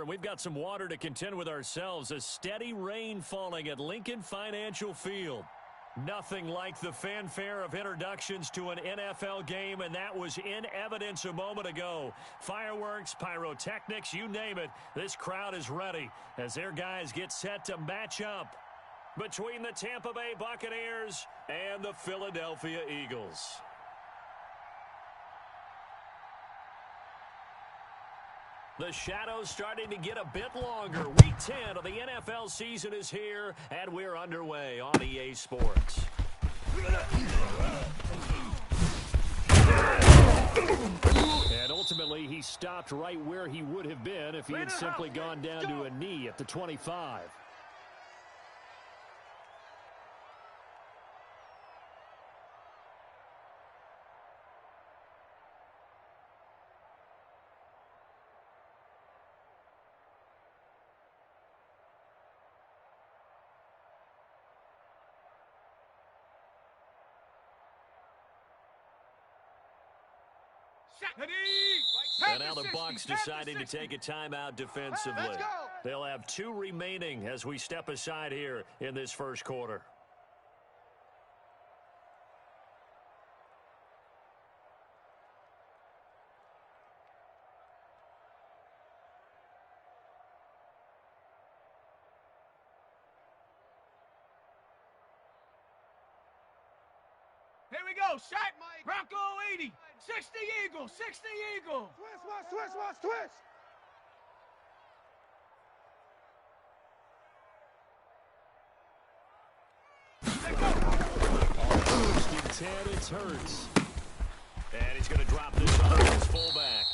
and we've got some water to contend with ourselves. A steady rain falling at Lincoln Financial Field. Nothing like the fanfare of introductions to an NFL game, and that was in evidence a moment ago. Fireworks, pyrotechnics, you name it. This crowd is ready as their guys get set to match up between the Tampa Bay Buccaneers and the Philadelphia Eagles. The shadows starting to get a bit longer. Week 10 of the NFL season is here, and we're underway on EA Sports. And ultimately, he stopped right where he would have been if he had simply gone down to a knee at the 25. And now the Bucs deciding to take a timeout defensively. They'll have 2 remaining as we step aside here in this first quarter. Here we go, shot, Mike. Bronco 80, 60 Eagle, 60 Eagle. Twist. First and 10, it's Hurts. And he's going to drop this on his fullback.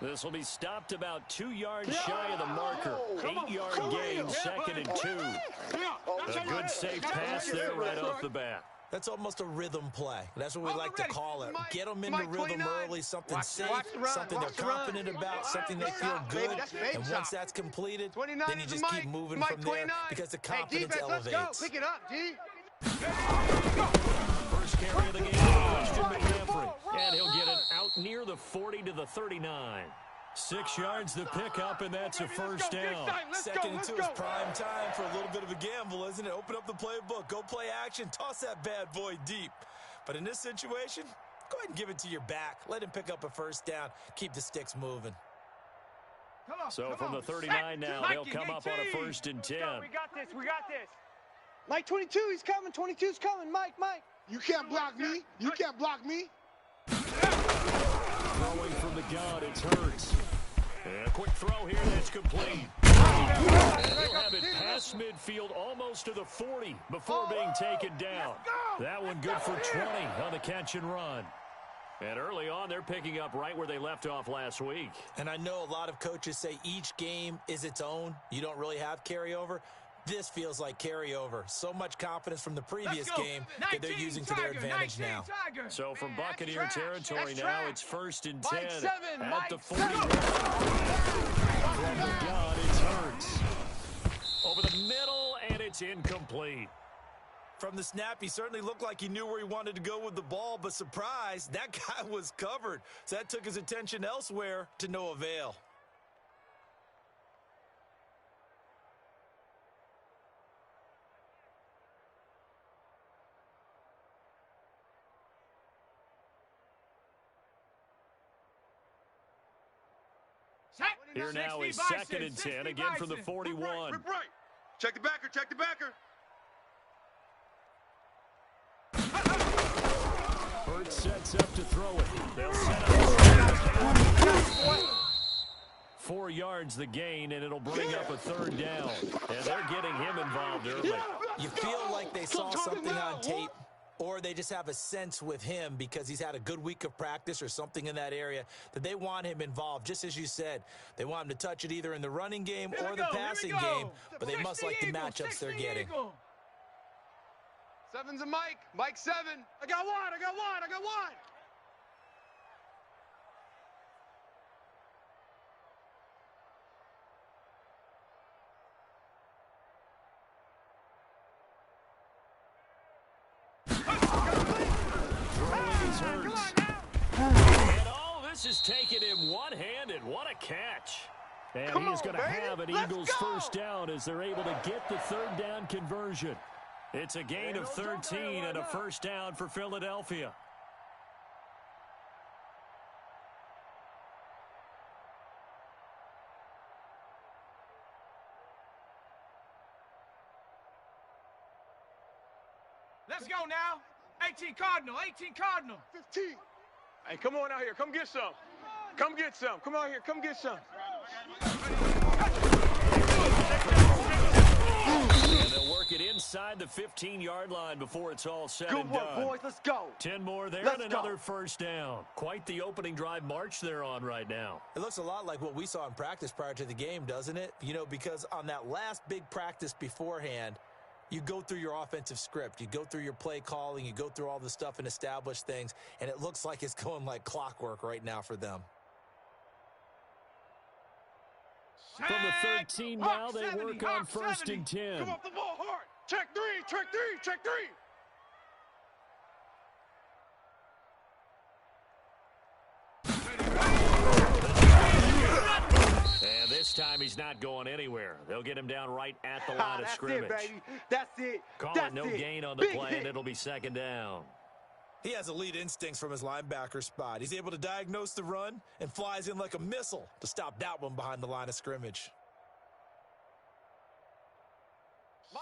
This will be stopped about 2 yards shy of the marker. 8-yard gain, 2nd and 2. A good safe pass there right off the bat. That's almost a rhythm play. That's what we like to call it. Get them into rhythm early, something safe, something they're confident about, something they feel good. And once that's completed, then you just keep moving from there because the confidence elevates. Pick it up, D. First carry of the game, Christian McCaffrey. And he'll get it out near the 40 to the 39. 6 yards the pickup, and that's a first down. 2nd and 2 is prime time for a little bit of a gamble, isn't it? Open up the playbook, go play action, toss that bad boy deep. But in this situation, go ahead and give it to your back. Let him pick up a first down. Keep the sticks moving. So from the 39 now, they'll come up on a 1st and 10. We got this. Mike, 22, he's coming. 22's coming. Mike. You can't block me. Throwing from the gun, it's Hurts. And a quick throw here, that's complete. And he'll have it past midfield, almost to the 40 before being taken down. That one good for 20 on the catch and run. And early on, they're picking up right where they left off last week. And I know a lot of coaches say each game is its own. You don't really have carryover. This feels like carryover. So much confidence from the previous game that they're using to their advantage now. So from Buccaneer territory now, it's 1st and 10 at the 40. From the gun, it's Hurts. Over the middle, and it's incomplete. From the snap, he certainly looked like he knew where he wanted to go with the ball, but surprise, that guy was covered. So that took his attention elsewhere to no avail. Here now is 2nd and 10, again from the 41. Rip right. Check the backer. Hurts sets up to throw it. They'll set up 4 yards the gain, and it'll bring up a 3rd down. And they're getting him involved early. You feel like they saw something on tape, or they just have a sense with him because he's had a good week of practice or something in that area that they want him involved. Just as you said, they want him to touch it either in the running game or the passing game, but they must like the matchups they're getting. 7's a Mike. Mike 7. I got one. And all this is taken in one-handed. What a catch. And he's going to have an Eagles first down as they're able to get the third down conversion. It's a gain of 13 and a first down for Philadelphia. Let's go now. 18 Cardinal, 18 Cardinal. 15. Hey, come on out here. Come get some. Come get some. Come out here. Come get some. And they'll work it inside the 15-yard line before it's all said and done. Good work, boys. Let's go. 10 more there and another first down. Quite the opening drive march they're on right now. It looks a lot like what we saw in practice prior to the game, doesn't it? You know, because on that last big practice beforehand, you go through your offensive script. You go through your play calling. You go through all the stuff and establish things. And it looks like it's going like clockwork right now for them. From the 13 now, they work on first and 10. Come off the ball hard. Check three. Check three. Check three. And this time he's not going anywhere. They'll get him down right at the line of scrimmage. That's it, baby. That's it. Call That's it no gain on the play, and it'll be second down. He has elite instincts from his linebacker spot. He's able to diagnose the run and flies in like a missile to stop that one behind the line of scrimmage.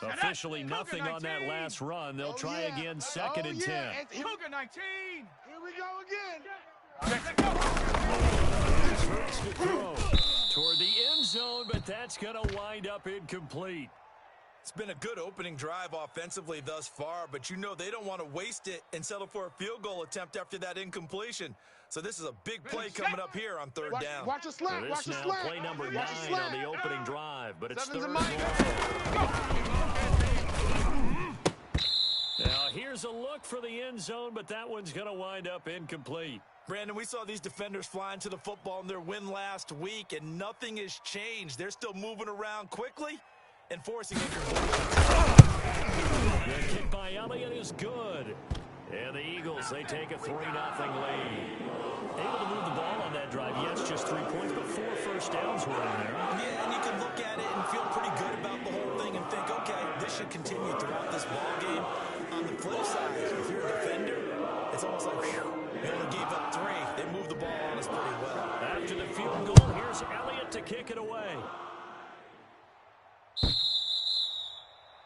Officially nothing on that last run. They'll try again, second and 10. Cougar 19. Here we go again. First to throw toward the end zone, but that's going to wind up incomplete. It's been a good opening drive offensively thus far, but you know they don't want to waste it and settle for a field goal attempt after that incompletion. So this is a big play coming up here on third down. Watch the slant. Well, Watch this the now slant. play number 9 Watch the slant. on the opening drive, but it's Seven's third a and long. Now here's a look for the end zone, but that one's going to wind up incomplete. Brandon, we saw these defenders flying to the football in their win last week, and nothing has changed. They're still moving around quickly and forcing incompletion. The kick by Elliott is good. And the Eagles, they take a 3-0 lead. Able to move the ball on that drive. Yes, just 3 points, but 4 first downs were in there. Yeah, and you can look at it and feel pretty good about the whole thing and think, okay, this should continue throughout this ball game. On the flip side, if you're a defender, it's almost like, whew, they only gave up 3. They moved the ball on us pretty well. After the field goal, here's Elliott to kick it away.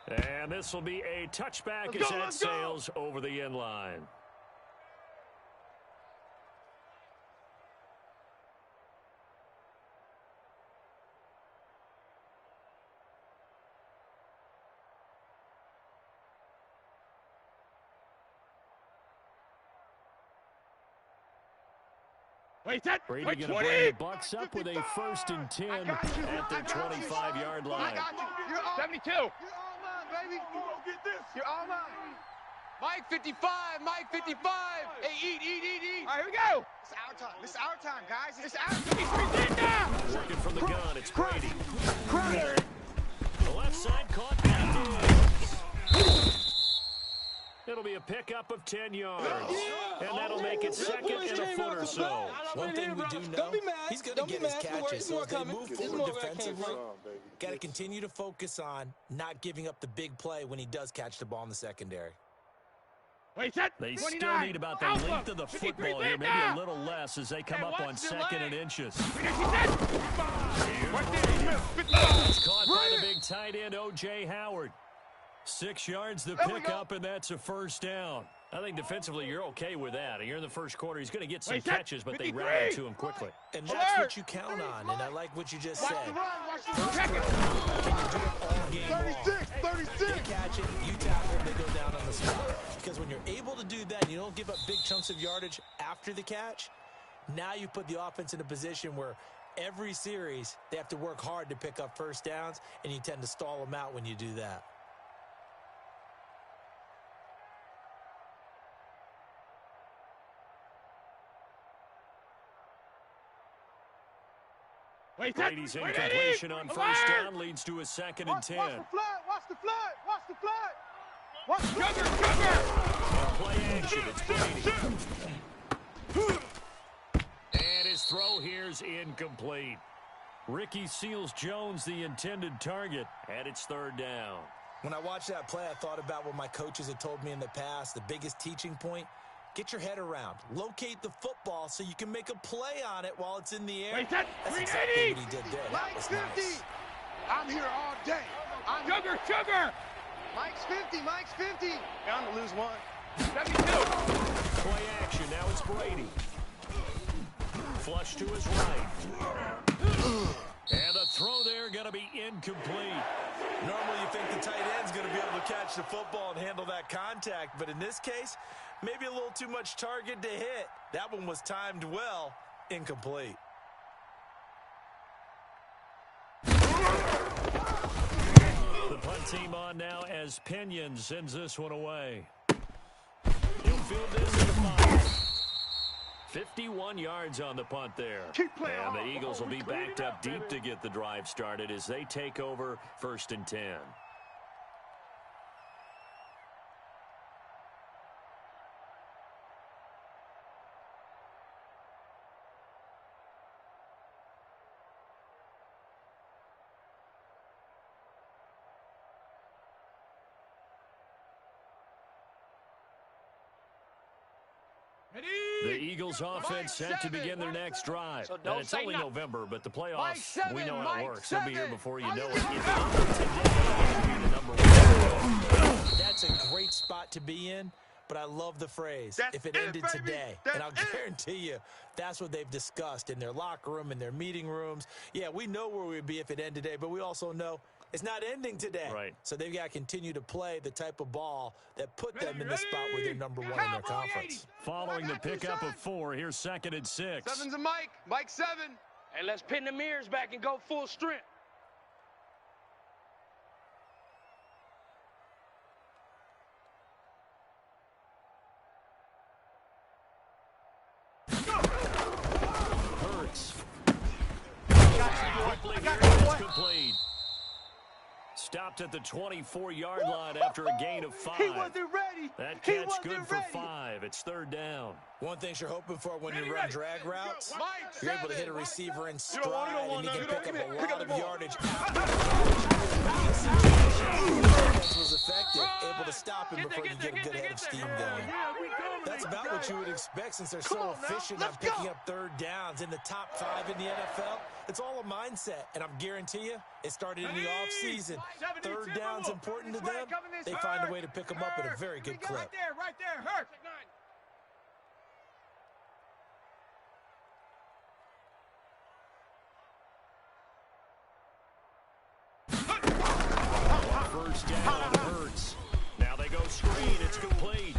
And this will be a touchback as that sails over the end line. Brady going to bring the Bucks up with a first and 10 at their 25-yard line. 72. You're all mine, baby. Get this. You're all mine. Mike 55. Mike 55. Hey, eat. All right, here we go. It's our time. It's our time, guys. It's our time. Working from the gun, it's Brady. The left side caught by Diggs. It'll be a pickup of 10 yards. And that'll make it second and a foot or so. One thing we do know, he's going to get his catches. So as they move forward defensively, got to continue to focus on not giving up the big play when he does catch the ball in the secondary. They still need about the length of the football here, maybe a little less as they come up on second and inches. It's caught by the big tight end, O.J. Howard. 6 yards the pickup, and that's a first down. I think defensively you're okay with that. You're in the first quarter. He's going to get some catches, but they rally to him quickly. And that's what you count on, and I like what you just said. Watch the First quarter, can you do it all game long? 36. They catch it, you tackle it, they go down on the spot. Because when you're able to do that, and you don't give up big chunks of yardage after the catch, now you put the offense in a position where every series they have to work hard to pick up first downs, and you tend to stall them out when you do that. Brady's incompletion on first down leads to a second and 10. Watch the flat. Watch the Sugar. Play action, it's Brady. And his throw here's incomplete. Ricky Seals-Jones, the intended target, and it's third down. When I watched that play, I thought about what my coaches had told me in the past. The biggest teaching point, get your head around. Locate the football so you can make a play on it while it's in the air. That's exactly what he did there. That was nice. I'm here all day. Sugar! Mike's 50, Mike's 50. Bound to lose one. 72. Play action, now it's Brady. Flush to his right. And a throw there going to be incomplete. Normally you think the tight end's going to be able to catch the football and handle that contact, but in this case, maybe a little too much target to hit. That one was timed well, incomplete. The punt team on now as Pinion sends this one away. He'll field this in the 5. 51 yards on the punt there. And the Eagles will be backed up deep to get the drive started as they take over 1st and 10. The Eagles offense set to begin their next drive. And it's only November, but the playoffs, we know how it works. They'll be here before you know it. If it ended today, it'll be the number 1. That's a great spot to be in, but I love the phrase, if it ended today. And I'll guarantee you, that's what they've discussed in their locker room, in their meeting rooms. Yeah, we know where we'd be if it ended today, but we also know it's not ending today. Right. So they've got to continue to play the type of ball that put them in the spot where they're number 1 in their conference. Following the pickup of 4, here's 2nd and 6. 7's a Mike. Mike 7. And let's pin the mirrors back and go full strength. Hurts. Quickly here, it's complete. Stopped at the 24-yard line after a gain of 5. He wasn't ready. That catch good for 5. It's 3rd down. One thing you're hoping for when you run drag routes, you're able to hit a receiver in stride and you can pick up a lot of yardage. Defense was effective, able to him before you get a good head of steam going. That's about what you would expect since they're so efficient on picking up 3rd downs in the top 5 in the NFL. It's all a mindset, and I'm guarantee you, it started in the offseason. 3rd down's important to them. They find a way to pick them up at a very good clip. Right there, Hurt. First down, Hurts. Now they go screen. It's complete.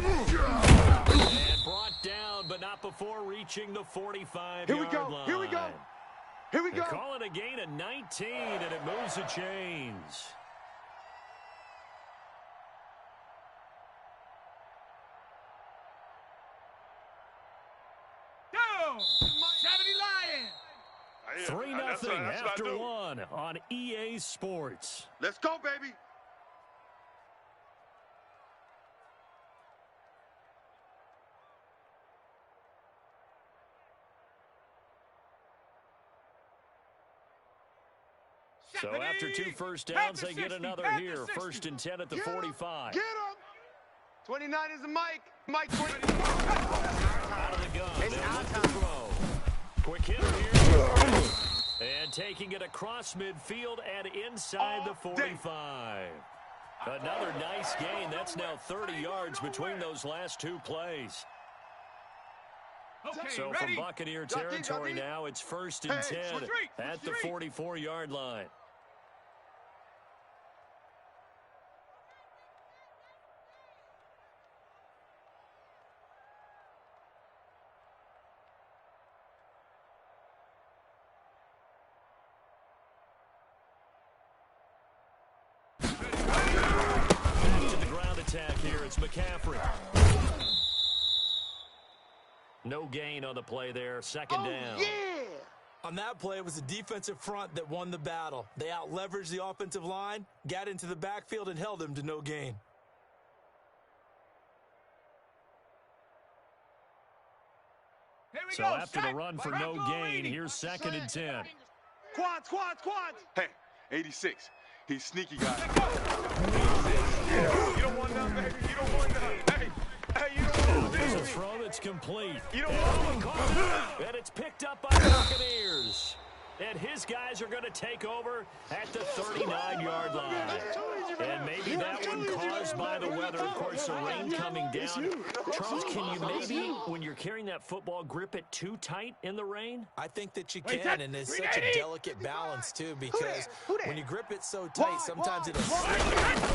And brought down, but not before reaching the 45-yard line. Here we go. They call it a gain of 19, and it moves the chains. Down. 70 Lions. 3-0 after 1 on EA Sports. Let's go, baby. So after 2 first downs, they get another here. 1st and 10 at the 45. Get him. 29 is a Mike. Mike 20. Out of the gun. They'll look to throw. Quick hitter here. And taking it across midfield and inside the 45. Another nice gain. That's now 30 yards between those last 2 plays. So from Buccaneer territory now, it's 1st and 10 at the 44-yard line. Attack here, it's McCaffrey. No gain on the play there, 2nd down. Yeah! On that play, it was the defensive front that won the battle. They out-leveraged the offensive line, got into the backfield, and held them to no gain. So after the run for no gain, here's 2nd and 10. Quads. Hey, 86. He's sneaky guy. You don't want none, baby. You don't want none. Hey, you don't want There's a this. throw that's complete. You don't want one. And it's picked up by the Buccaneers. And his guys are going to take over at the 39-yard line. And maybe that one caused by the weather. Of course, the rain coming down. Charles, can you maybe, when you're carrying that football, grip it too tight in the rain? I think that you can, and it's such a delicate balance, too, because when you grip it so tight, sometimes it'll slip into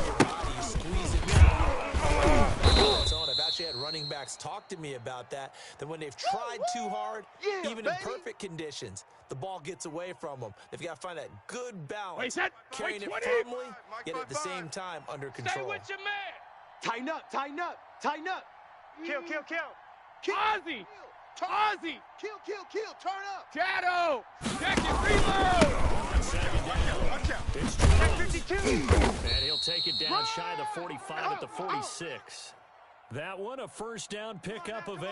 your body. You squeeze it down. I've actually had running backs talk to me about that when they've tried too hard, even in perfect conditions, the ball gets away from them. They've got to find that good balance, carrying it firmly, yet at the same time under control. Stay with your man. Tighten up. Kill. Ozzy. Kill. Turn up. Shadow. Check it. Reload. On second down, it's Jones. And he'll take it down shy of the 45 at the 46. That one, a first down pickup of 8.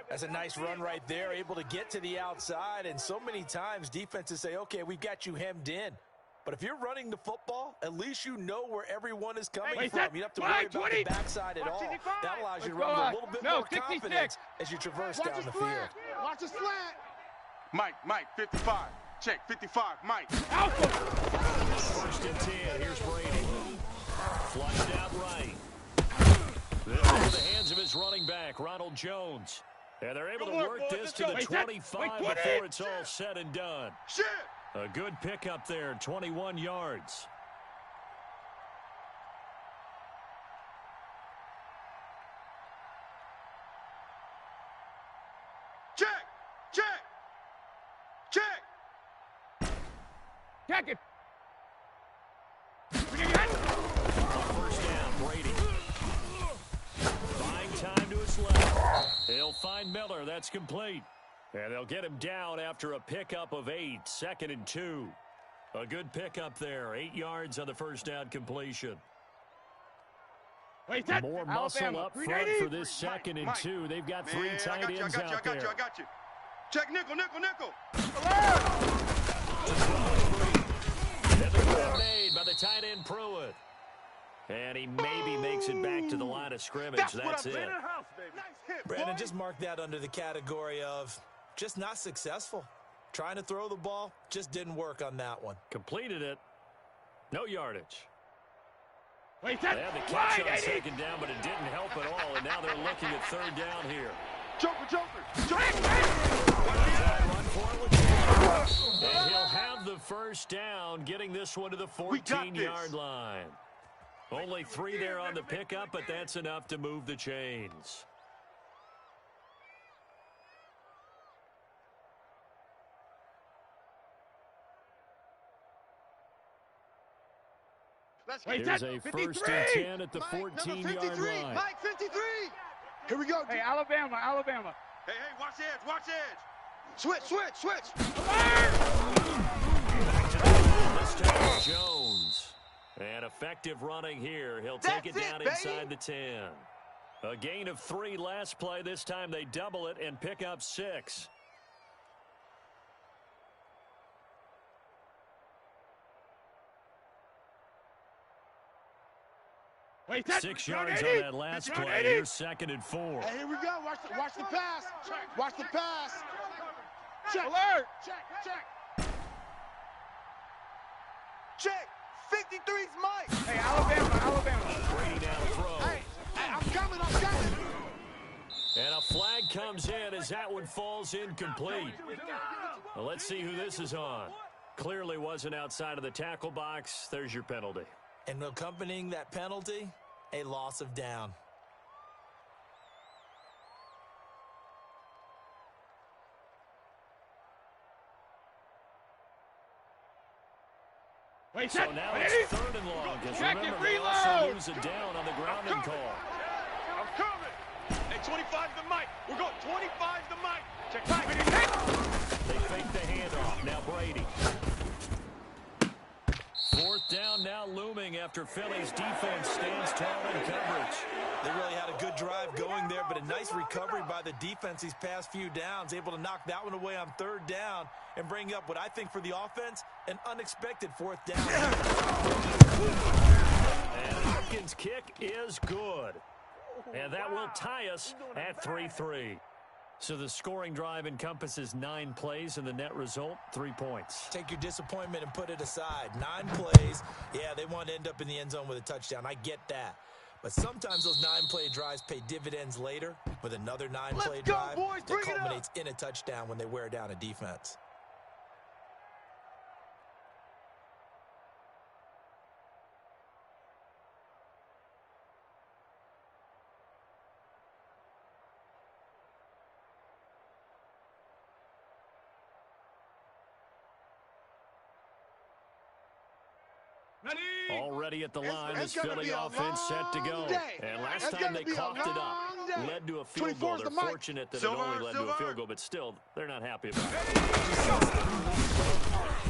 That's a nice run right there, able to get to the outside. And so many times defenses say, okay, we've got you hemmed in. But if you're running the football, at least you know where everyone is coming from. You don't have to worry about the backside at all. That allows you to run with a little bit more confidence as you traverse down the field. Watch the slant. Mike, 55. Check, 55, Mike. First and 10, here's Brady. Flushed out right. This into the hands of his running back, Ronald Jones. And they're able to work this to the 25 before it's all said and done. Shit! A good pickup there, 21 yards. Check! Check it. First down, Brady. Buying time to his left. He'll find Miller. That's complete. And they'll get him down after a pickup of 8. Second and 2. A good pickup there. 8 yards on the first down completion. More muscle up front for this second and 2. They've got 3 tight ends out there. I got you. Check nickel. And the grab made by the tight end Pruitt. And he maybe makes it back to the line of scrimmage. That's it. Brandon, just mark that under the category of just not successful. Trying to throw the ball, just didn't work on that one. Completed it. No yardage. They had the catch on second down, but it didn't help at all. And now they're looking at third down here. Joker. And he'll have the first down, getting this one to the 14-yard line. Only 3 there on the pickup, but that's enough to move the chains. Here's a first and 10 at the 14-yard line. Mike, 53. Here we go. Hey, Alabama. Hey, watch edge. Switch. This time Jones. And effective running here. He'll take it down inside the 10. A gain of 3 last play. This time they double it and pick up 6. Wait, 6 yards on that last play. Here's second and 4. Hey, here we go. Watch the pass. Watch the pass. Check. Alert. Check. 53's Mike. Hey, Alabama. Brady down the throw. Hey, I'm coming. And a flag comes in as that one falls incomplete. Well, let's see who this is on. Clearly wasn't outside of the tackle box. There's your penalty. And accompanying that penalty, a loss of down. So now it's third and long, because remember, they also lose it down on the grounding call. I'm coming. Hey, 25 to Mike. We're going 25 to Mike. Check Mike. They fake the handoff. Now Brady. 4th down now looming after Philly's defense stands tall in coverage. They really had a good drive going there, but a nice recovery by the defense these past few downs, able to knock that one away on third down and bring up what I think for the offense, an unexpected fourth down. And Hopkins' kick is good. And that will tie us at 3-3. So the scoring drive encompasses 9 plays, and the net result, 3 points. Take your disappointment and put it aside. 9 plays. Yeah, they want to end up in the end zone with a touchdown. I get that. But sometimes those 9-play drives pay dividends later with another 9-play drive that culminates in a touchdown when they wear down a defense. Already at the line, this Philly offense set to go. And last time they coughed it up, led to a field goal. They're fortunate that it only led to a field goal, but still, they're not happy about it.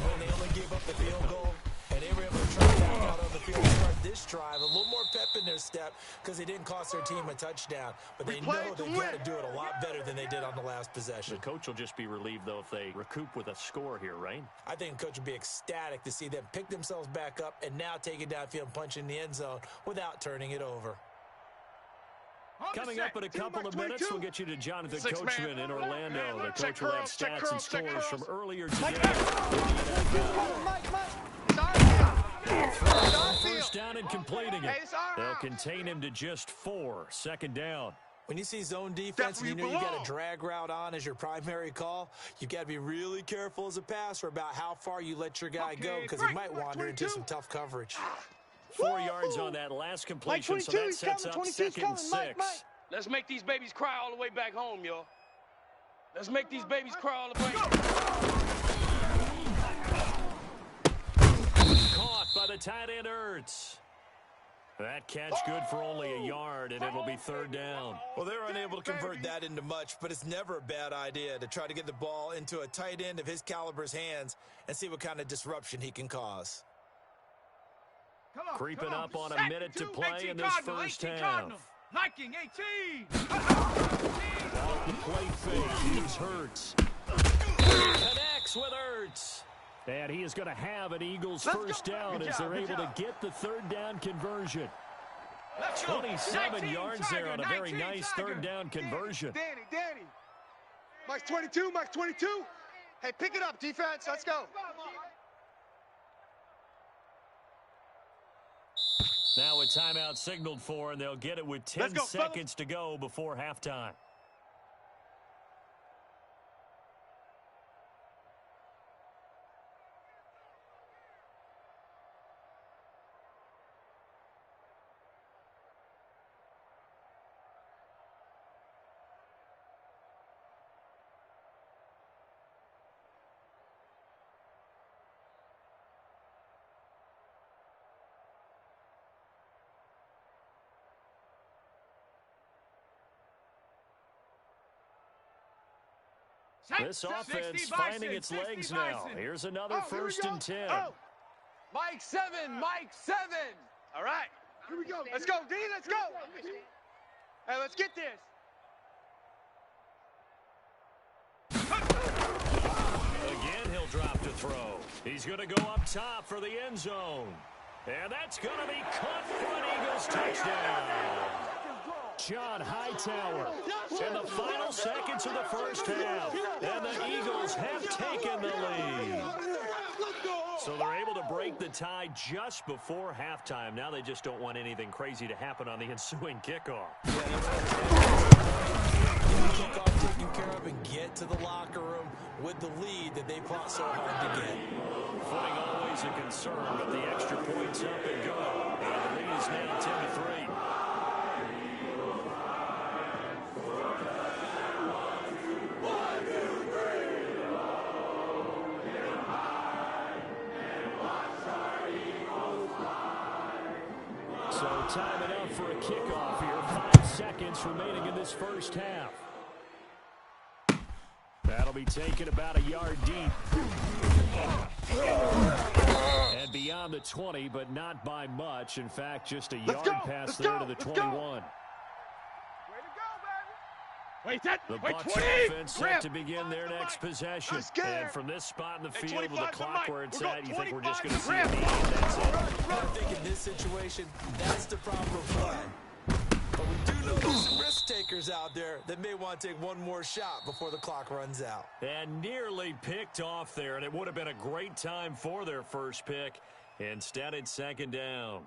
When they only gave up the field goal, and they were able to try back out on the field to start this drive, a little more pep in their step because they didn't cost their team a touchdown. But they know they've got to do it a lot better than they did on the last possession. The coach will just be relieved, though, if they recoup with a score here, right? I think the coach will be ecstatic to see them pick themselves back up and now take it downfield and punch in the end zone without turning it over. Coming up in a couple of minutes, we'll get you to Jonathan Coachman in Orlando. The coach will have stats and scores from earlier today. First down and completing it. They'll contain him to just 4. Second down. When you see zone defense and you know you got a drag route on as your primary call, you got to be really careful as a passer about how far you let your guy go because he might wander into some tough coverage. 4 yards on that last completion, so that sets up 2nd and 6. Let's make these babies cry all the way back home, y'all. Let's make these babies cry all the way. Caught by the tight end Ertz. That catch good for only a yard, and it'll be 3rd down. Well, they're unable to convert that into much, but it's never a bad idea to try to get the ball into a tight end of his caliber's hands and see what kind of disruption he can cause. Creeping up on a minute to play in this first half. Liking 18. Off the play fake, he's Hurts. Connects with Ertz. And he is going to have an Eagles first down as they're able to get the 3rd down conversion. 27 yards there on a very nice 3rd down conversion. Danny. Mike's 22, Mike's 22. Hey, pick it up, defense. Let's go. Now a timeout signaled for, and they'll get it with 10 seconds to go before halftime. This offense finding its legs now. Here's another 1st and 10. Mike 7. All right. Here we go. Let's go, D. Let's go. Hey, let's get this. Again, he'll drop to throw. He's going to go up top for the end zone. And that's going to be caught for an Eagles touchdown. John Hightower in the final seconds of the first half. And the Eagles have taken the lead. So they're able to break the tie just before halftime. Now they just don't want anything crazy to happen on the ensuing kickoff. Kickoff taken care of and get to the locker room with the lead that they fought so hard to get. Footing always a concern, but the extra points up and go. And the lead is now 10-3. So time enough for a kickoff here. 5 seconds remaining in this first half. That'll be taken about a yard deep. And beyond around the 20, but not by much. In fact, just a yard pass there to the 21. The Bucs offense set to begin their next possession. And from this spot in the field with the clock where it's at, you think we're just going to see a knee, and that's it. I think in this situation, that's the proper play. But we do know there's some risk takers out there that may want to take one more shot before the clock runs out. And nearly picked off there, and it would have been a great time for their first pick. Instead, it's second down.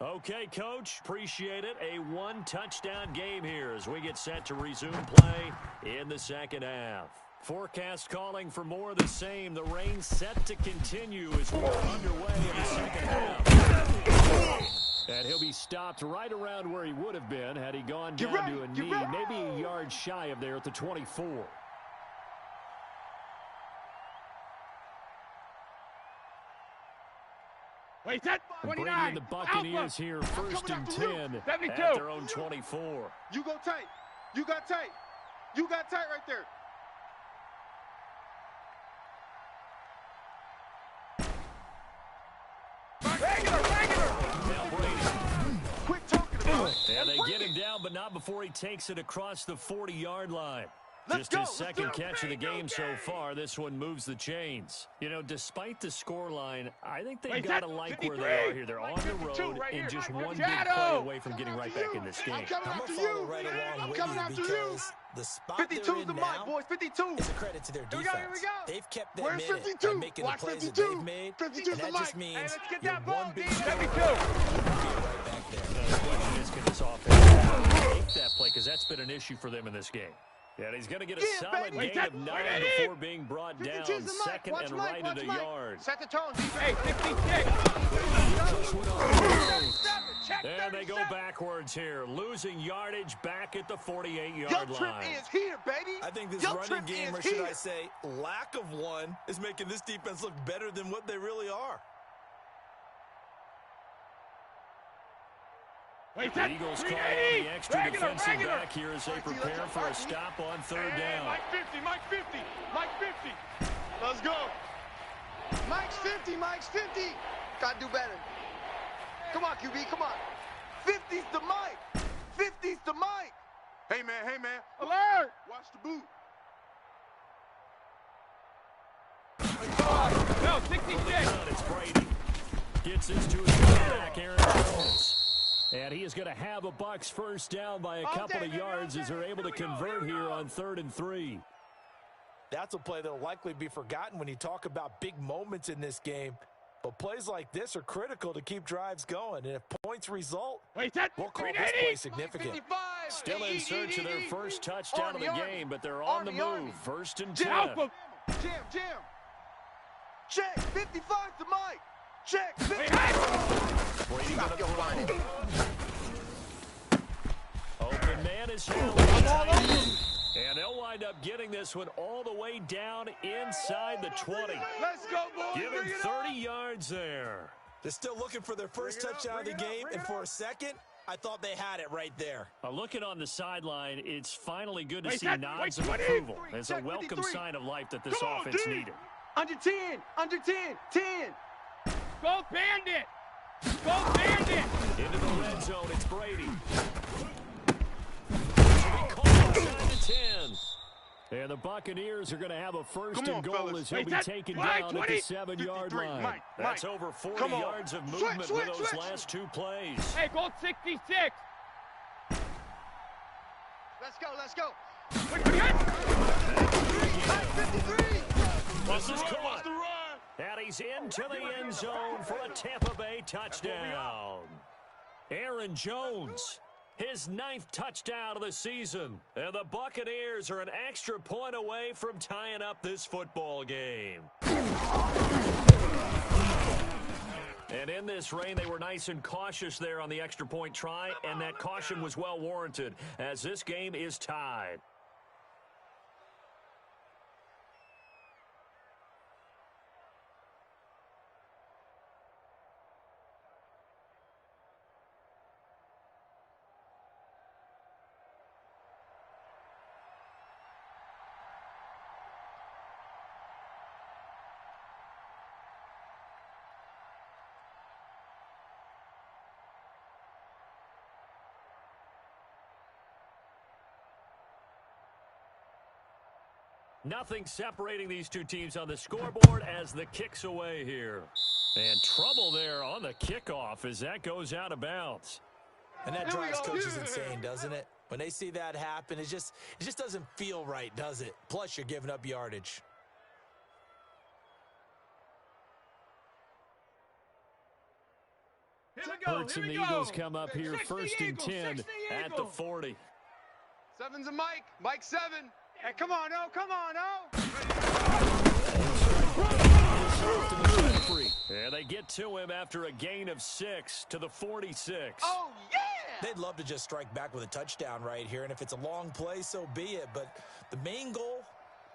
Okay, Coach, appreciate it. A one-touchdown game here as we get set to resume play in the second half. Forecast calling for more of the same. The rain set to continue as we're underway in the second half. And he'll be stopped right around where he would have been had he gone down to a knee, maybe a yard shy of there at the 24. Wait, that 29. Brady and the Buccaneers here, first and 10 at their own 24. You go tight. You got tight. You got tight right there. Now Brady. Quit talking about it. And they get him down, but not before he takes it across the 40-yard line. Let's Just go, his let's second do it. catch of the game so far. This one moves the chains. You know, despite the scoreline, I think they've got to like where they are here. They're on the road and just one big play away from getting right back in this game. I'm coming I'm after going to follow you. right along I'm with coming you after you. because the spot 52's they're in the now mic, boys. 52. is a credit to their Here we defense. go, here we go. They've kept them Where's in it 52? by making Watch the plays 52. that they've made. 52's And the that mic. just means Hey, let's get you're that ball, one big D. score. 72. Right back there. The question is, can this offense make that play? Because that's been an issue for them in this game. Yeah, and he's going to get a solid baby. gain of 9 before being brought down 52's the mic. second Watch and Mike, right watch at a Mike. yard. Set the tone, defense. Hey, 56. Check And they go 37. backwards here, losing yardage back at the 48-yard Your line. trip is here, baby. I think this Your running trip game, is or should here. I say lack of one, is making this defense look better than what they really are. Wait, The that Eagles call 380. on the extra Regular, defensive regular. back here as they prepare for a stop on third Hey, down. Mike 50, Mike 50, Mike 50. Let's go. Mike's 50, Mike's 50. Gotta do better. Come on, QB, come on. 50's the mic. 50's the mic. Hey, man. Alert. Watch the boot. No, 66. It's Brady. Gets this to his quarterback, Aaron Jones. And he is going to have a Bucs first down by a couple of yards as they're able to convert here on 3rd and 3. That's a play that will likely be forgotten when you talk about big moments in this game. But plays like this are critical to keep drives going. And if points result, Wait, that we'll call this 380. play significant. 55. Still in search of their first touchdown of the game, but they're on the Army. move. 1st and 10. Alpha. Jam. Check. 55's the mic. Check. 50. Brady Stop your whining. Open man is held. And they'll wind up getting this one all the way down inside the 20. Let's go, boys. Give him Bring it 30 on. yards there. They're still looking for their first touchdown of the game, and for a second, I thought they had it right there. Looking on the sideline, it's finally good to Wait, see that- nods wait, of 20. approval. It's a Check welcome 53. sign of life that this Come on, offense D. needed. Under 10. 10. Go Bandit. Go Bandit. Into the red zone, it's Brady. He calls inside the 10. And the Buccaneers are going to have a first Come on, and goal fellas. as he'll Wait, be that- taken Mike, down at the 20. 7-yard 53. line. Mike, That's Mike. over 40 Come on. yards of movement Switch. with those last two plays. Hey, go 66. Let's go. Wait, what? Mike 53. This is caught. And he's into the end zone for a Tampa Bay touchdown. Aaron Jones, his 9th touchdown of the season. And the Buccaneers are an extra point away from tying up this football game. And in this rain, they were nice and cautious there on the extra point try, and that caution was well warranted as this game is tied. Nothing separating these two teams on the scoreboard as the kick's away here. And trouble there on the kickoff as that goes out of bounds. And that drives coaches insane, doesn't it? When they see that happen, it just doesn't feel right, does it? Plus, you're giving up yardage. Hurts and the Eagles come up here first and 10 at the 40. Seven's a Mike. Mike 7. Hey, come on, oh, come on, oh. And they get to him after a gain of 6 to the 46. Oh, yeah! They'd love to just strike back with a touchdown right here, and if it's a long play, so be it. But the main goal,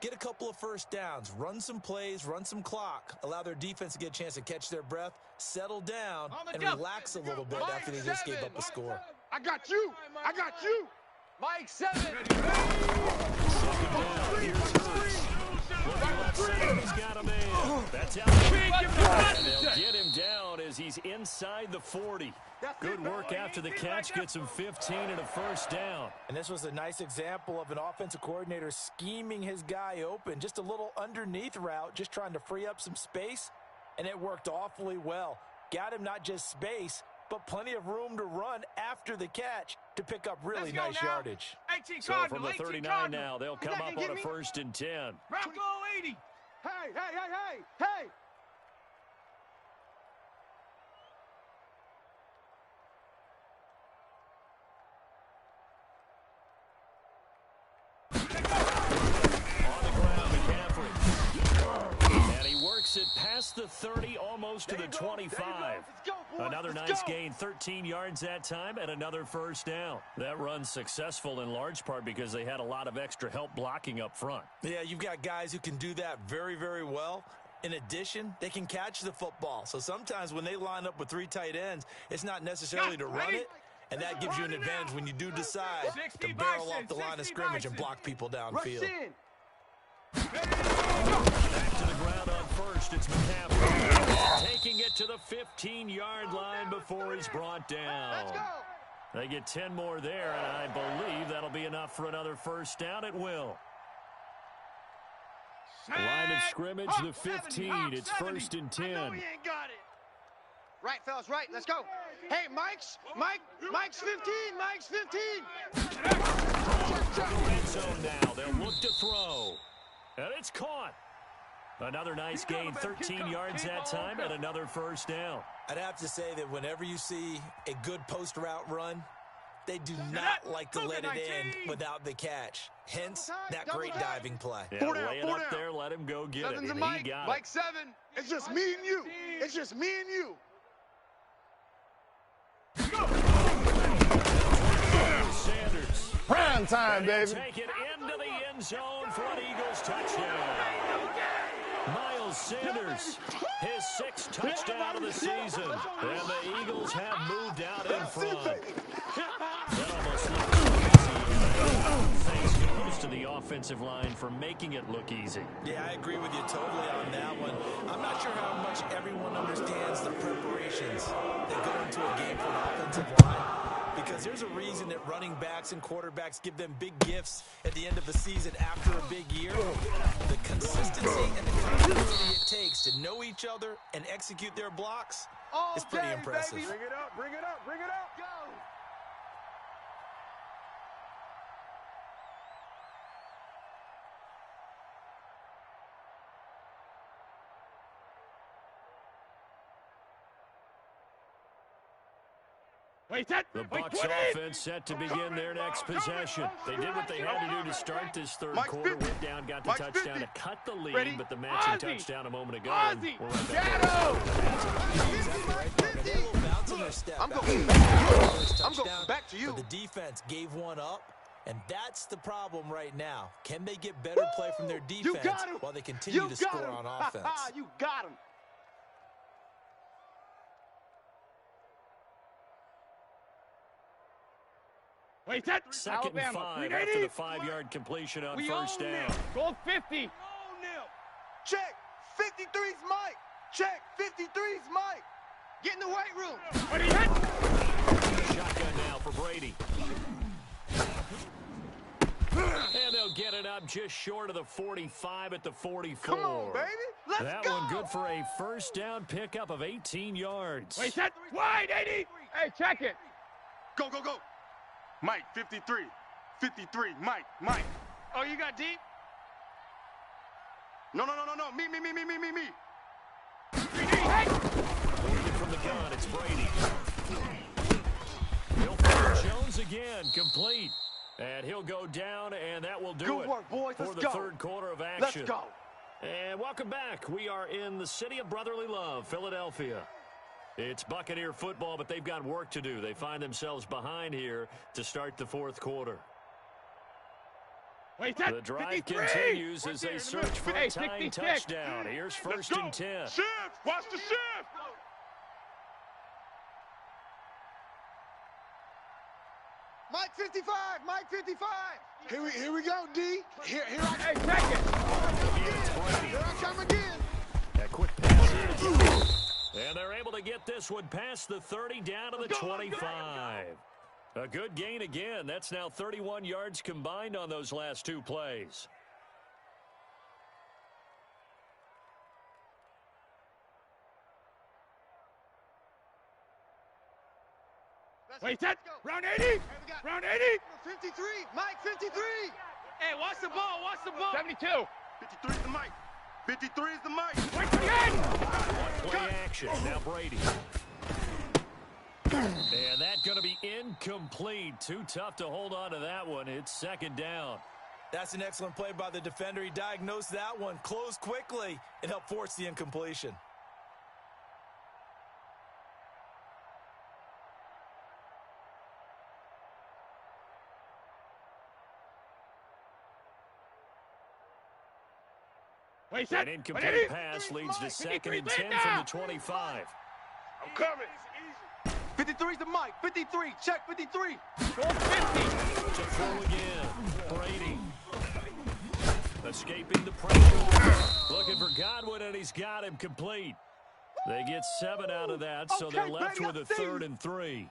get a couple of first downs, run some plays, run some clock, allow their defense to get a chance to catch their breath, settle down, and relax a little bit after they just gave up a score. I got you! I got you! Mike 7! Second down, here's Hurts. He's got a man. That's how they'll get him down as he's inside the 40. Good work after the catch. Gets him 15 and a first down. And this was a nice example of an offensive coordinator scheming his guy open. Just a little underneath route, just trying to free up some space, and it worked awfully well. Got him not just space, but plenty of room to run after the catch to pick up really nice yardage. So from the 39 now, they'll come up on a first and 10. Bronco 80. Hey, hey, hey, hey, hey! It past the 30, almost to the 25. Another nice gain, 13 yards that time, and another first down. That run's successful in large part because they had a lot of extra help blocking up front. Yeah, you've got guys who can do that very, very well. In addition, they can catch the football. So sometimes when they line up with 3 tight ends, it's not necessarily to run it, and that gives you an advantage when you do decide to barrel off the line of scrimmage and block people downfield. Back to the ground on first. It's McCaffrey taking it to the 15-yard line before he's brought down. Let's go. They get 10 more there, and I believe that'll be enough for another first down. It will. Line of scrimmage, the 15. It's first and 10. I know he ain't got it. Right, fellas, right. Let's go. Hey, Mike's 15. Mike's 15. Red zone now. They'll look to throw. And it's caught. Another nice gain, 13 yards that time, and another first down. I'd have to say that whenever you see a good post route run, they do not like to let it in without the catch. Hence, that great diving play. Yeah, lay it up there, let him go get it, and he got it. Mike 7. It's just me and you. It's just me and you. Sanders. Prime time, baby. Take it into the end zone for an Eagles touchdown. Miles Sanders, his 6th touchdown of the season. And the Eagles have moved out in front. That almost looked easy. Thanks goes to the offensive line for making it look easy. Yeah, I agree with you totally on that one. I'm not sure how much everyone understands the preparations that go into a game for an offensive line. Because there's a reason that running backs and quarterbacks give them big gifts at the end of the season after a big year. The consistency and the continuity it takes to know each other and execute their blocks is pretty impressive. Baby. Bring it up, bring it up, bring it up. Go. The Bucs offense set to begin their next possession. They did what they had to do to start this third quarter. Went down, got the touchdown to cut the lead, but the matching touchdown a moment ago. I'm going back to you. But the defense gave one up, and that's the problem right now. Can they get better play from their defense while they continue to score on offense? You got him. Second and 5 after the 5-yard completion on first down. Goal 50. Check. 53's Mike. Check. 53's Mike. Get in the weight room. Shotgun now for Brady. And they'll get it up just short of the 45 at the 44. Come on, baby. Let's that go. one good for a first down pickup of 18 yards. Wait, set wide, 80. Hey, check it. Go, go, go. Mike, 53. 53. Mike. Oh, you got deep? No. Me. Leading from the gun, it's Brady. He'll find Jones again, complete. And he'll go down, and that will do Good it work, boys. for Let's the go. third quarter of action. Let's go. And welcome back. We are in the city of brotherly love, Philadelphia. It's Buccaneer football, but they've got work to do. They find themselves behind here to start the fourth quarter. Wait, The drive 53. continues as they search for a tying 66. touchdown. Here's first and 10. Shift. Watch the shift. Mike 55. Mike 55. Here we go, D. Here I Hey, check it. Here I come again. That quick pass in. And they're able to get this one past the 30 down to the 25. A good gain again. That's now 31 yards combined on those last two plays. Wait, set. Round 80. Round 80. 53. Mike 53. Hey, watch the ball. Watch the ball. 72. 53 is the Mike. 53 is the Mike. Wait, again. Play action. Now Brady. And that's going to be incomplete. Too tough to hold on to that one. It's second down. That's an excellent play by the defender. He diagnosed that one, closed quickly, and helped force the incompletion. Wait, set. An incomplete pass leads to second and 10 from the 25. I'm coming. 53 is the Mike. 53. Check 53. Go 50. To throw again. Brady. Escaping the pressure. Looking for Godwin, and he's got him complete. They get 7 out of that, so they're left with a 3rd and 3.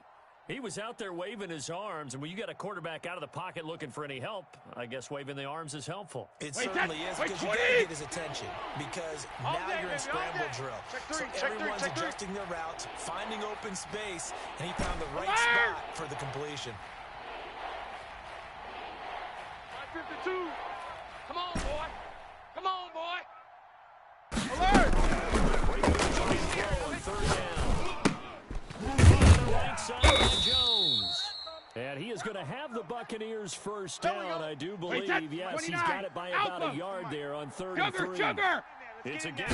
He was out there waving his arms, and when you got a quarterback out of the pocket looking for any help, I guess waving the arms is helpful. It certainly is, because you got to get his attention, because now you're in scramble drill. So everyone's adjusting their routes, finding open space, and he found the right spot for the completion. 52. Come on, boy. Come on, boy. Alert. On third down. Right side by Jones. And he is going to have the Buccaneers first down, I do believe. Yes, he's got it by about a yard there on 3rd and 3. Sugar. It's a game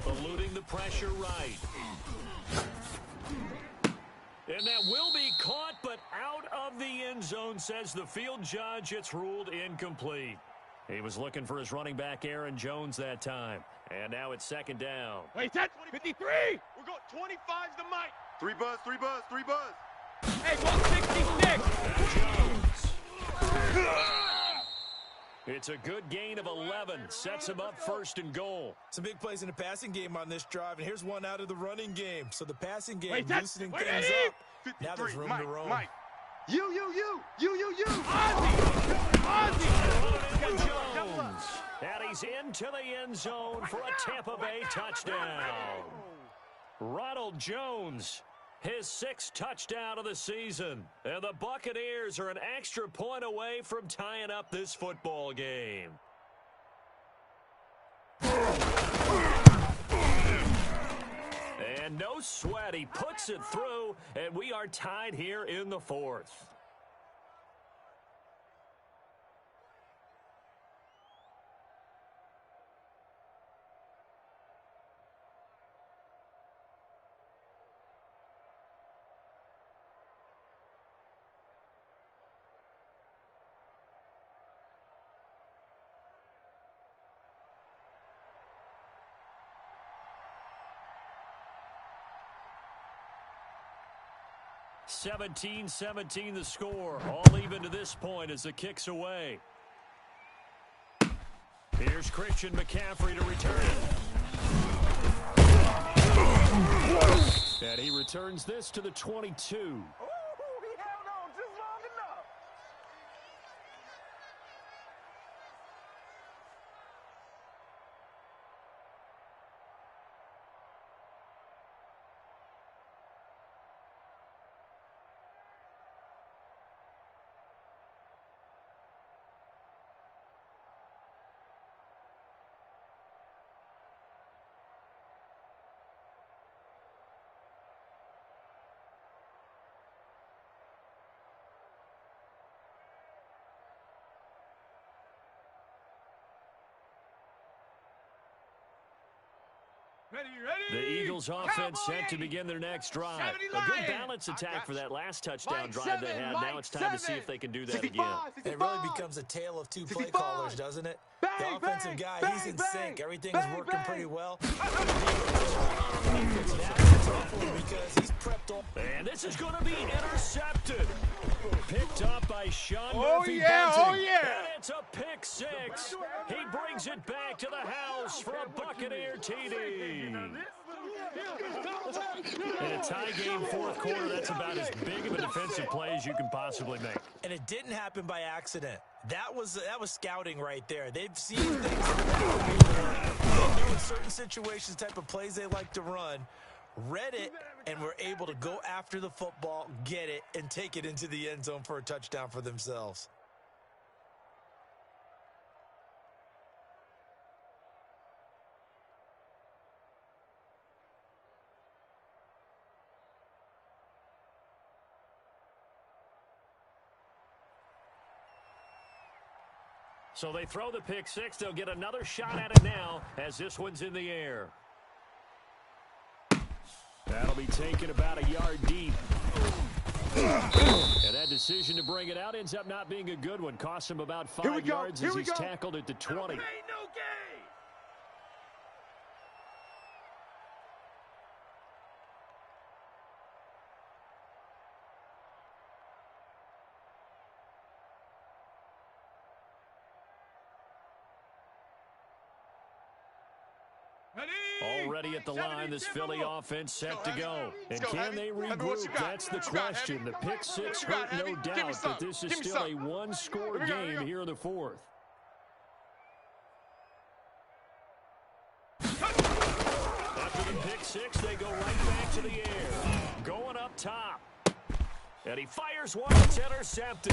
of eluding the pressure right. And that will be caught, but out of the end zone, says the field judge. It's ruled incomplete. He was looking for his running back, Aaron Jones, that time. And now it's second down. Wait, set. 53. We're going 25's the Mike. 3 buzz. Hey, 166. It's a good gain of 11. Sets him up 1st and goal. Some big plays in the passing game on this drive, and here's one out of the running game. So the passing game Wait, loosening things up. 53, Now there's room to roam. Mike. You. Ozzy. Jones. And he's into the end zone for a Tampa Bay touchdown. Ronald Jones, his 6th touchdown of the season. And the Buccaneers are an extra point away from tying up this football game. And no sweat, he puts it through, and we are tied here in the 4th. (17-17) the score. All even to this point as the kick's away. Here's Christian McCaffrey to return it. And he returns this to the 22. The Eagles offense set to begin their next drive. A good balance attack for that last touchdown drive they had. Now it's time to see if they can do that again. And it really becomes a tale of two play callers, doesn't it? The offensive guy, he's in sync. Everything's working pretty well. Because he's prepped all. And this is going to be intercepted. Picked up by Sean Murphy. Oh, And it's a pick six. He brings it back to the house for a Buccaneer TD. In a tie game fourth quarter, that's about as big of a defensive play as you can possibly make. And it didn't happen by accident. That was scouting right there. They've seen things. They knew in certain situations, type of plays they like to run, read it, and were able to go after the football, get it, and take it into the end zone for a touchdown for themselves. So they throw the pick six. They'll get another shot at it now as this one's in the air. That'll be taken about a yard deep. And that decision to bring it out ends up not being a good one. Costs him about 5 yards as he's tackled at the 20. Already at the line, this Philly offense set to go. And can they regroup? That's the question. The pick six hurt, no doubt, but this is still a one-score game here in the fourth. After the pick six, they go right back to the air. Going up top. And he fires one. It's intercepted.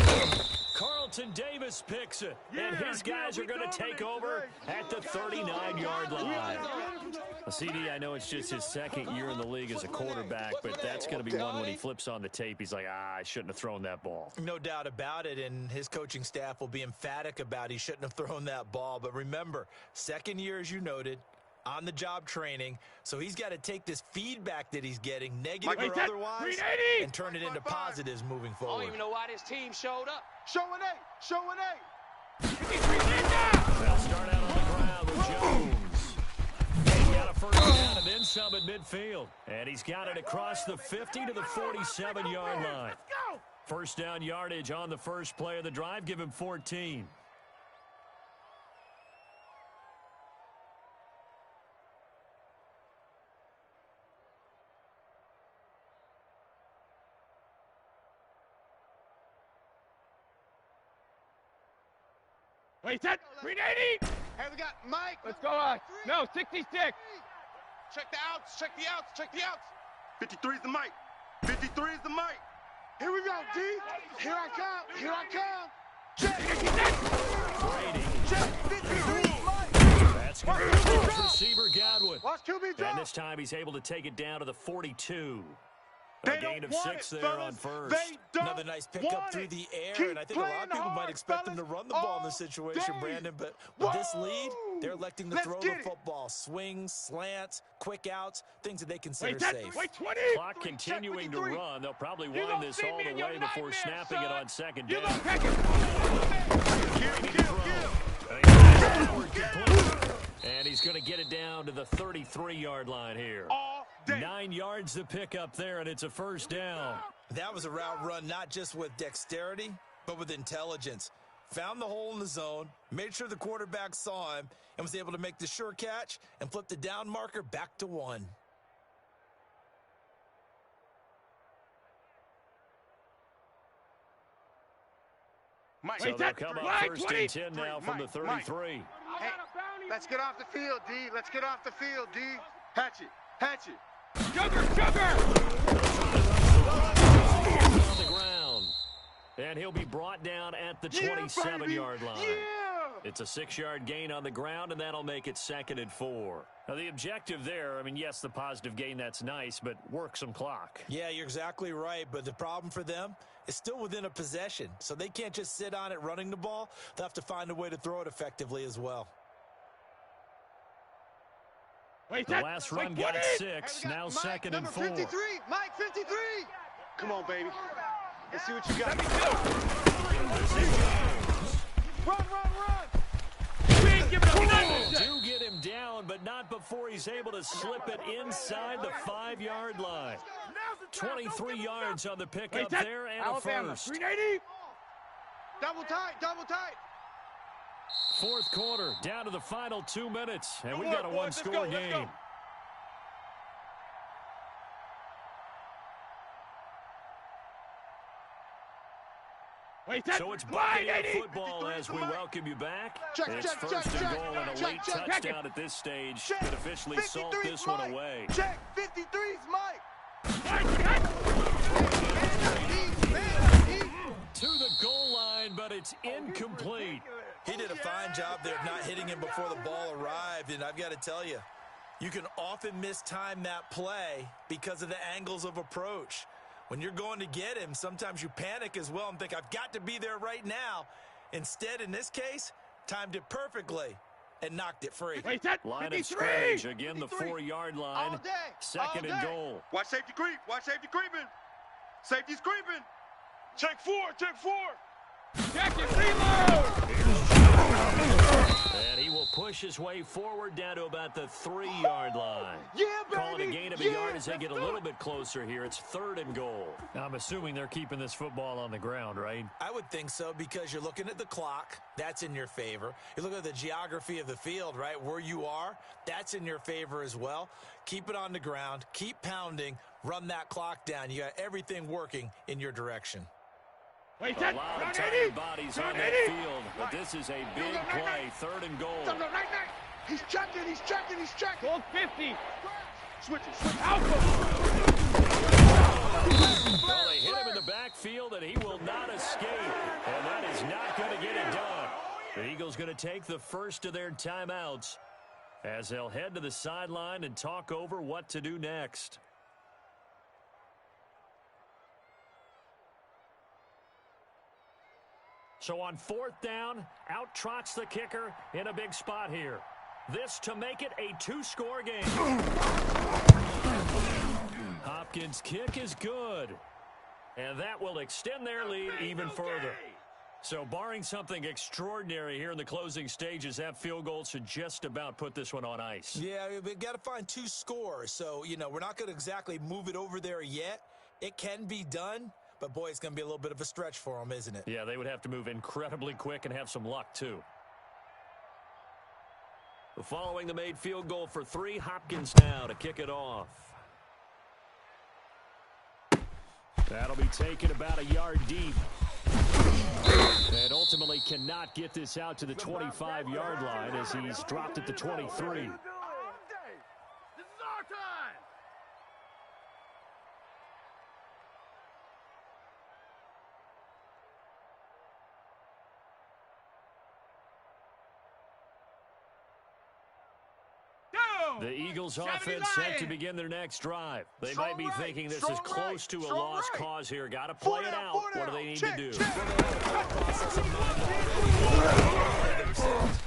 Carlton Davis picks it. And his guys are going to take over at the 39-yard line. CD, I know it's just his second year in the league as a quarterback, but that's going to be one when he flips on the tape. He's like, I shouldn't have thrown that ball. No doubt about it, and his coaching staff will be emphatic about he shouldn't have thrown that ball. But remember, second year, as you noted, on-the-job training, so he's got to take this feedback that he's getting, negative or otherwise, and turn it into positives moving forward. I don't even know why this team showed up. Show an eight. Show an eight. They'll start out on the ground with Jones. He's got a first down and then some at midfield. And he's got it across the 50 to the 47-yard line. First down yardage on the first play of the drive. Give him 14. Wait, set. 380. Hey, we got Mike. Let's go. No, 66. Check the outs. Check the outs. Check the outs. 53 is the mic. 53 is the mic. Here we go, D. Here I come. Here I come. Check. Brady. Check. 53 is Mike. That's going to be receiver Godwin. Watch QB drop. And this time he's able to take it down to the 42. A gain of 6 there on first. Another nice pickup through the air, and I think a lot of people might expect them to run the ball in this situation, Brandon, but with this lead, they're electing to throw the football. Swings, slants, quick outs, things that they consider safe. Wait, 20. Clock continuing to run. They'll probably wind this all the way before snapping it on second down. And he's going to get it down to the 33-yard line here. 9 yards to pick up there, and it's a first down. That was a route run not just with dexterity, but with intelligence. Found the hole in the zone, made sure the quarterback saw him, and was able to make the sure catch and flip the down marker back to 1. Mike, So they'll come up first and 10 now from the 33. Hey, let's get off the field, D. Let's get off the field, D. Hatch it. Hatch it. Sugar! On the ground. And he'll be brought down at the 27-yard line. Yeah! It's a 6-yard gain on the ground, and that'll make it 2nd and 4. Now, the objective there, I mean, yes, the positive gain, that's nice, but work some clock. Yeah, you're exactly right, but the problem for them is still within a possession, so they can't just sit on it running the ball. They'll have to find a way to throw it effectively as well. The last run got 6, now Mike, second and 4. 53, Mike 53. Come on, baby. Let's see what you got. Run, run, run. Do get him down, but not before he's able to slip it inside the 5-yard line. 23 yards on the pickup there and a first. 380. Double tight, double tight. Fourth quarter, down to the final 2 minutes, and we've got a one-score game. So it's Buccaneer football as we welcome you back. It's first and goal and a late touchdown at this stage could officially salt this one away. Check, 53's Mike. To the goal line, but it's incomplete. He did a fine job there of not hitting him before the ball arrived, and I've got to tell you, you can often mistime that play because of the angles of approach. When you're going to get him, sometimes you panic as well and think, I've got to be there right now. Instead, in this case, timed it perfectly and knocked it free. Line of scrimmage, again the 4-yard line, second and goal. Watch safety creep. Watch safety creeping. Safety's creeping. Check 4. Check 4. Check it, reload. And he will push his way forward down to about the 3-yard line. Yeah, baby. Call it a gain of a yard as they get a little bit closer here. It's third and goal. Now, I'm assuming they're keeping this football on the ground, right? I would think so because you're looking at the clock. That's in your favor. You look at the geography of the field, right, where you are. That's in your favor as well. Keep it on the ground. Keep pounding. Run that clock down. You got everything working in your direction. A lot of tired bodies on that field, but this is a big play. Third and goal. He's checking, he's checking, he's checking. Goal 50. Switch it. Well, they hit him in the backfield, and he will not escape. And that is not going to get it done. The Eagles going to take the first of their timeouts as they'll head to the sideline and talk over what to do next. So on fourth down, out trots the kicker in a big spot here. This to make it a 2-score game. Hopkins' kick is good. And that will extend their lead even further. So barring something extraordinary here in the closing stages, that field goal should just about put this one on ice. Yeah, we've got to find 2 scores. So, we're not going to exactly move it over there yet. It can be done. But, boy, it's going to be a little bit of a stretch for them, isn't it? Yeah, they would have to move incredibly quick and have some luck, too. Following the made field goal for 3, Hopkins now to kick it off. That'll be taken about a yard deep. And ultimately cannot get this out to the 25-yard line as he's dropped at the 23. This is our time. The Eagles offense set to begin their next drive. They might be thinking this is close to a lost cause here. Got to play it out. What do they need to do?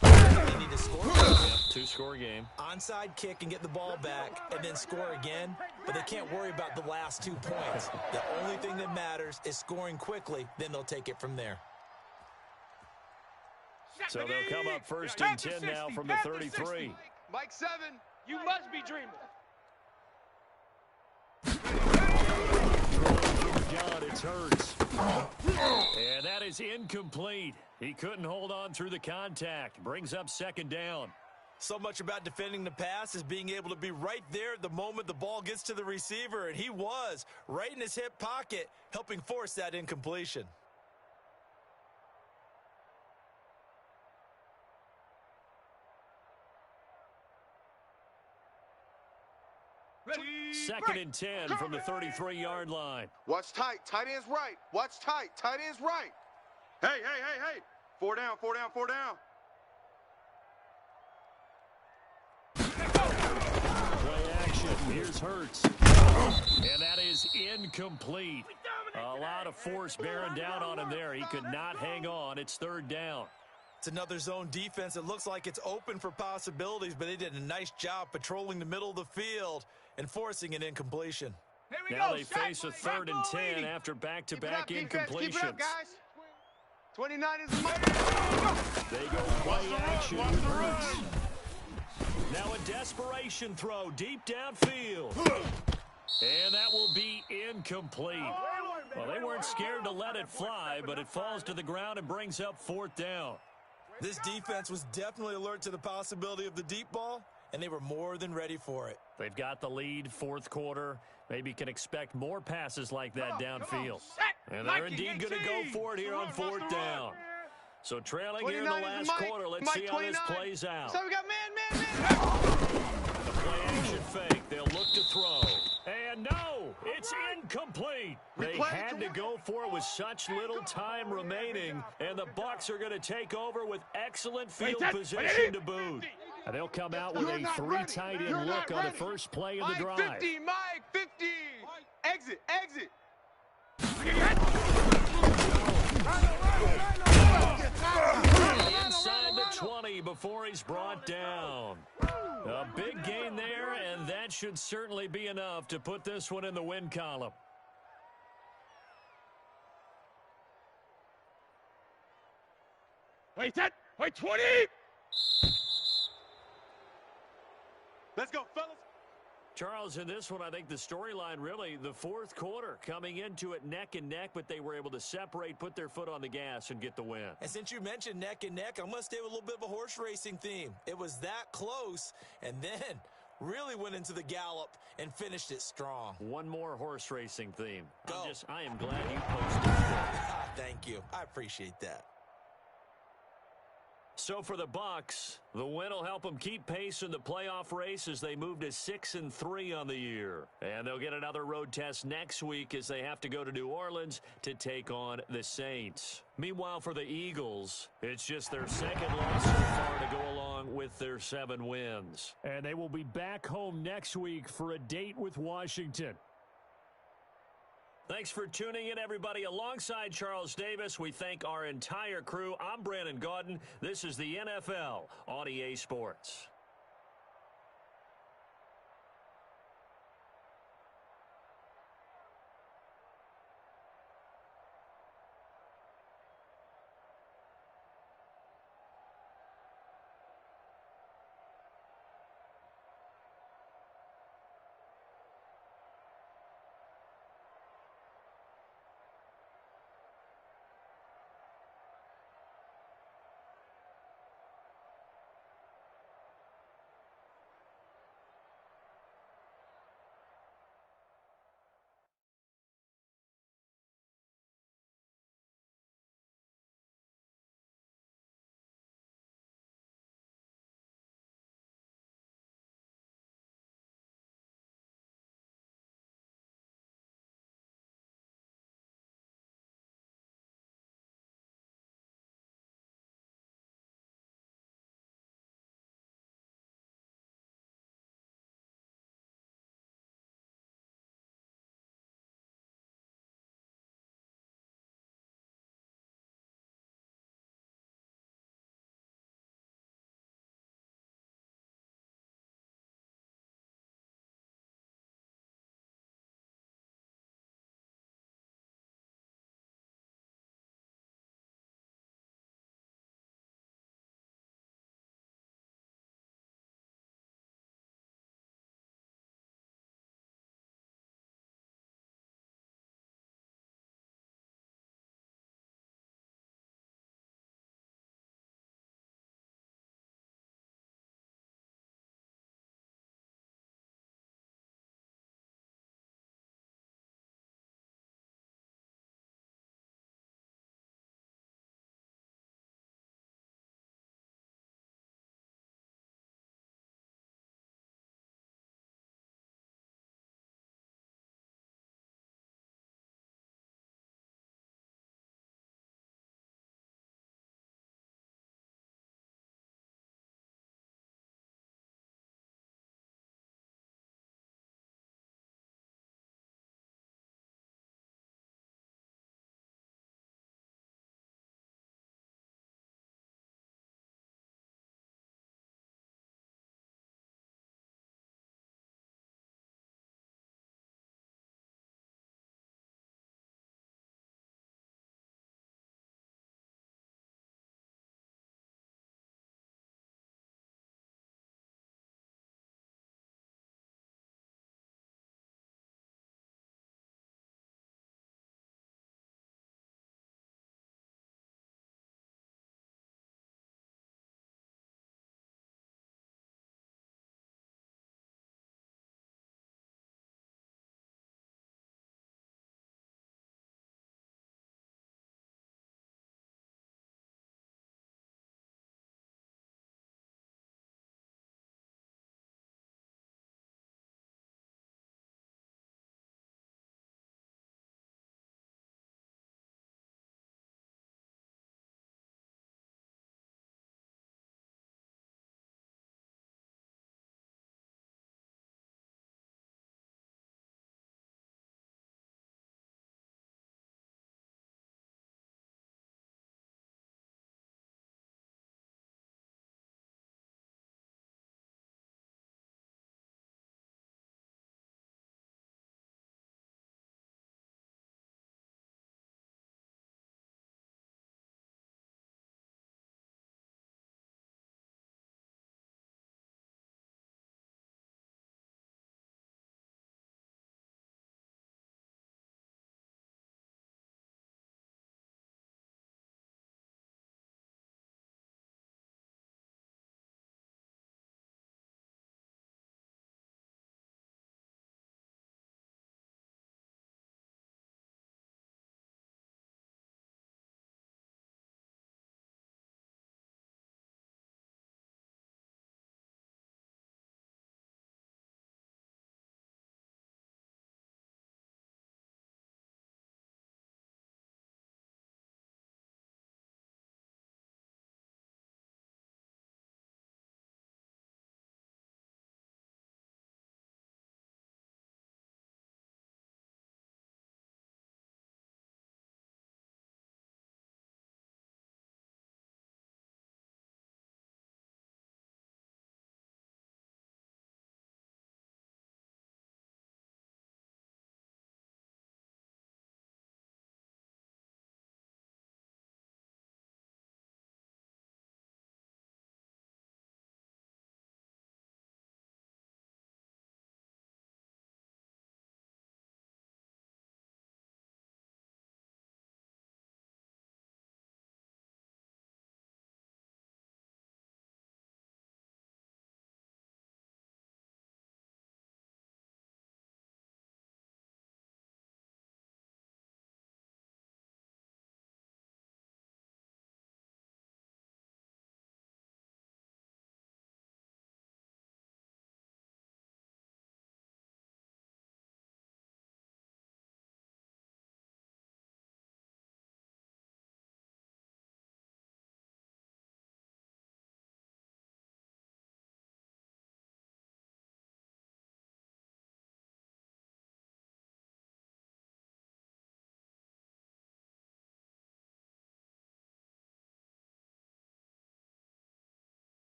They need to score. 2-score game. Onside kick and get the ball back and then score again. But they can't worry about the last 2 points. The only thing that matters is scoring quickly. Then they'll take it from there. So they'll come up first and 10 now from the 33. Mike 7, you must be dreaming. God, it hurts. And that is incomplete. He couldn't hold on through the contact. Brings up second down. So much about defending the pass is being able to be right there the moment the ball gets to the receiver. And he was right in his hip pocket, helping force that incompletion. Second and 10 from the 33-yard line. Watch tight. Tight end's right. Watch tight. Tight end's right. Hey. 4 down. Play action. Here's Hurts. And that is incomplete. A lot of force bearing down on him there. He could not hang on. It's third down. It's another zone defense. It looks like it's open for possibilities, but they did a nice job patrolling the middle of the field and forcing an incompletion. Now they face a 3rd and 10 after back-to-back incompletions. Keep it up, guys. 29 is the money. They go play action with Roots. Now a desperation throw deep downfield. And that will be incomplete. Well, they weren't scared to let it fly, but it falls to the ground and brings up 4th down. This defense was definitely alert to the possibility of the deep ball, and they were more than ready for it. They've got the lead, 4th quarter. Maybe can expect more passes like that downfield. And they're indeed going to go for it here on 4th down. So trailing here in the last quarter. Let's see how this plays out. So we got man. The play action fake. They'll look to throw. And no, it's incomplete. They had to go for it with such little time remaining. And the Bucs are going to take over with excellent field position to boot. And they'll come out with a 3 tight end look on the first play of the drive. Mike 50, Mike 50. Exit. Inside the 20 before he's brought down. A big gain there, and that should certainly be enough to put this one in the win column. Wait, 20! Let's go, fellas. Charles, in this one, I think the storyline really, the 4th quarter, coming into it neck and neck, but they were able to separate, put their foot on the gas, and get the win. And since you mentioned neck and neck, I'm going to stay with a little bit of a horse racing theme. It was that close, and then really went into the gallop and finished it strong. One more horse racing theme. Go. I am glad you posted that. Thank you. I appreciate that. So for the Bucs, the win will help them keep pace in the playoff race as they move to 6-3 on the year. And they'll get another road test next week as they have to go to New Orleans to take on the Saints. Meanwhile, for the Eagles, it's just their 2nd loss so far to go along with their 7 wins. And they will be back home next week for a date with Washington. Thanks for tuning in, everybody. Alongside Charles Davis, we thank our entire crew. I'm Brandon Gaudin. This is the NFL on EA Sports.